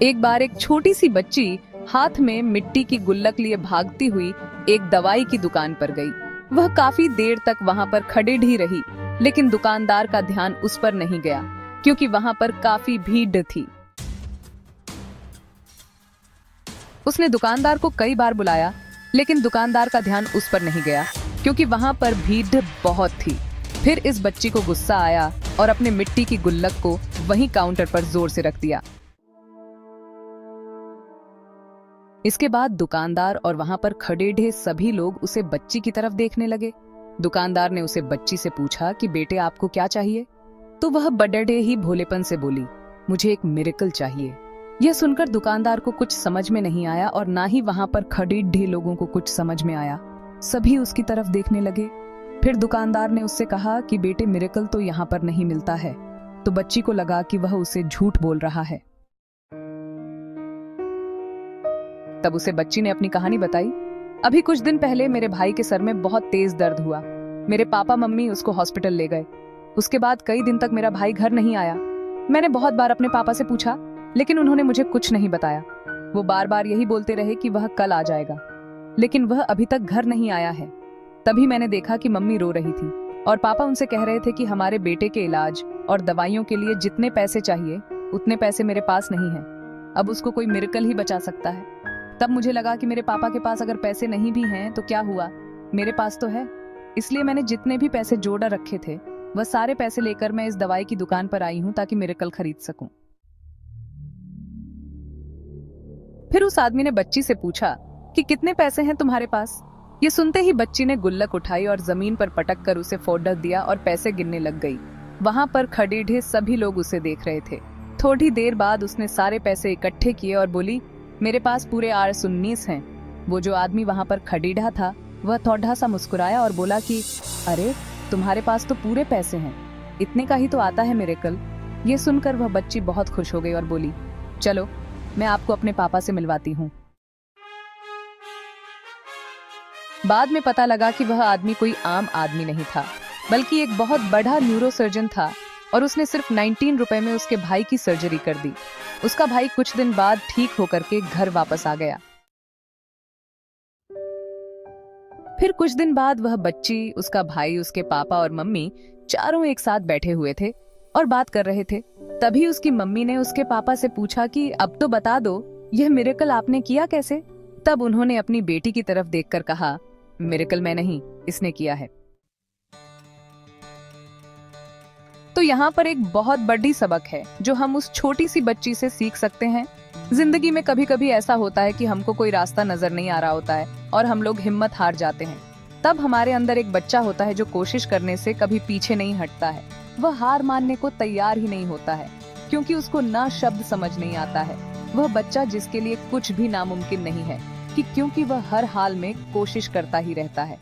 एक बार एक छोटी सी बच्ची हाथ में मिट्टी की गुल्लक लिए भागती हुई एक दवाई की दुकान पर गई। वह काफी देर तक वहां पर खड़े ही रही, लेकिन दुकानदार का ध्यान उस पर नहीं गया क्योंकि वहां पर काफी भीड़ थी। उसने दुकानदार को कई बार बुलाया, लेकिन दुकानदार का ध्यान उस पर नहीं गया क्योंकि वहां पर भीड़ बहुत थी। फिर इस बच्ची को गुस्सा आया और अपने मिट्टी की गुल्लक को वहीं काउंटर पर जोर से रख दिया। इसके बाद दुकानदार और वहां पर खड़े सभी लोग उसे बच्ची की तरफ देखने लगे। दुकानदार ने उसे बच्ची से पूछा कि बेटे आपको क्या चाहिए? तो वह बड़े ही भोलेपन से बोली, मुझे एक मिरेकल चाहिए। यह सुनकर दुकानदार को कुछ समझ में नहीं आया और ना ही वहां पर खड़े लोगों को कुछ समझ में आया। सभी उसकी तरफ देखने लगे। फिर दुकानदार ने उससे कहा कि बेटे मिरेकल तो यहाँ पर नहीं मिलता है। तो बच्ची को लगा कि वह उसे झूठ बोल रहा है। तब उसे बच्ची ने अपनी कहानी बताई। अभी कुछ दिन पहले मेरे भाई के सर में बहुत तेज दर्द हुआ। मेरे पापा मम्मी उसको हॉस्पिटल ले गए। उसके बाद कई दिन तक मेरा भाई घर नहीं आया। मैंने बहुत बार अपने पापा से पूछा, लेकिन उन्होंने मुझे कुछ नहीं बताया। वो बार बार यही बोलते रहे कि वह कल आ जाएगा, लेकिन वह अभी तक घर नहीं आया है। तभी मैंने देखा कि मम्मी रो रही थी और पापा उनसे कह रहे थे कि हमारे बेटे के इलाज और दवाइयों के लिए जितने पैसे चाहिए उतने पैसे मेरे पास नहीं है। अब उसको कोई मिरेकल ही बचा सकता है। तब मुझे लगा कि मेरे पापा के पास अगर पैसे नहीं भी हैं तो क्या हुआ, मेरे पास तो है। इसलिए मैंने जितने भी पैसे जोड़ रखे थे वह सारे पैसे लेकर मैं इस दवाई की दुकान पर आई हूं ताकि मिरेकल खरीद सकूं। फिर उस आदमी ने बच्ची से पूछा कि कितने पैसे हैं तुम्हारे पास? ये सुनते ही बच्ची ने गुल्लक उठाई और जमीन पर पटक कर उसे फोड़ दिया और पैसे गिनने लग गई। वहां पर खड़े सभी लोग उसे देख रहे थे। थोड़ी देर बाद उसने सारे पैसे इकट्ठे किए और बोली, मेरे पास पूरे 819 हैं। वो जो आदमी वहां पर खड़ीढ़ा था वह थोड़ा सा मुस्कुराया और बोला कि अरे तुम्हारे पास तो पूरे पैसे हैं, इतने का ही तो आता है मिरेकल। ये सुनकर वह बच्ची बहुत खुश हो गई और बोली, चलो मैं आपको अपने पापा से मिलवाती हूँ। बाद में पता लगा कि वह आदमी कोई आम आदमी नहीं था, बल्कि एक बहुत बड़ा न्यूरोसर्जन था और उसने सिर्फ 19 रुपए में उसके भाई की सर्जरी कर दी। उसका भाई कुछ दिन बाद ठीक होकर के घर वापस आ गया। फिर कुछ दिन बाद वह बच्ची, उसका भाई, उसके पापा और मम्मी चारों एक साथ बैठे हुए थे और बात कर रहे थे। तभी उसकी मम्मी ने उसके पापा से पूछा कि अब तो बता दो, यह मिरेकल आपने किया कैसे? तब उन्होंने अपनी बेटी की तरफ देखकर कहा, मिरेकल मैं नहीं, इसने किया है। तो यहाँ पर एक बहुत बड़ी सबक है जो हम उस छोटी सी बच्ची से सीख सकते हैं। जिंदगी में कभी कभी ऐसा होता है कि हमको कोई रास्ता नजर नहीं आ रहा होता है और हम लोग हिम्मत हार जाते हैं। तब हमारे अंदर एक बच्चा होता है जो कोशिश करने से कभी पीछे नहीं हटता है। वह हार मानने को तैयार ही नहीं होता है क्योंकि उसको ना शब्द समझ नहीं आता है। वह बच्चा जिसके लिए कुछ भी नामुमकिन नहीं है, कि क्योंकि वह हर हाल में कोशिश करता ही रहता है।